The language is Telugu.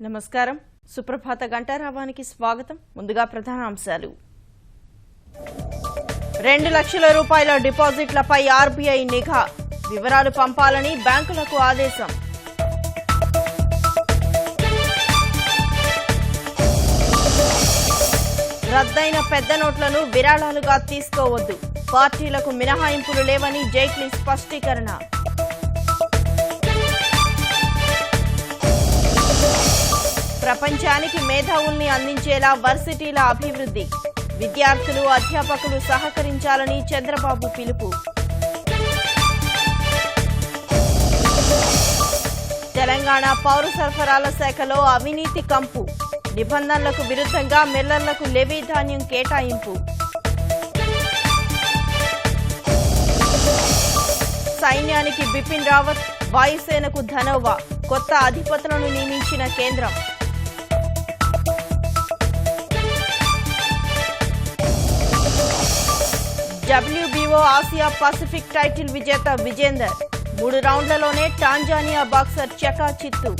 నమస్కారం. సుప్రభాత గంటారావానికి స్వాగతం. ముందుగా ప్రధాన అంశాలు. 2 లక్షల రూపాయల డిపాజిట్లపై ఆర్బీఐ నిఘా, వివరాలు పంపాలని బ్యాంకులకు ఆదేశం. రద్దయిన పెద్ద నోట్లను విరాళాలుగా తీసుకోవద్దు, పార్టీలకు మినహాయింపులు లేవని జైట్లీ స్పష్టీకరణ. ప్రపంచానికి మేధావుల్ని అందించేలా వర్సిటీల అభివృద్ధి, విద్యార్థులు అధ్యాపకులు సహకరించాలని చంద్రబాబు పిలుపు. తెలంగాణ పౌర సరఫరాల శాఖలో అవినీతి కంపు, నిబంధనలకు విరుద్ధంగా మిల్లర్లకు లెవీ ధాన్యం కేటాయింపు. సైన్యానికి బిపిన్ రావత్, వాయుసేనకు ధనోవా, కొత్త అధిపతులను నియమించిన కేంద్రం. WBO ఆసియా పసిఫిక్ టైటిల్ విజేత విజేందర్, 3 రౌండ్లలోనే టాంజానియా బాక్సర్ చకా చిత్తు.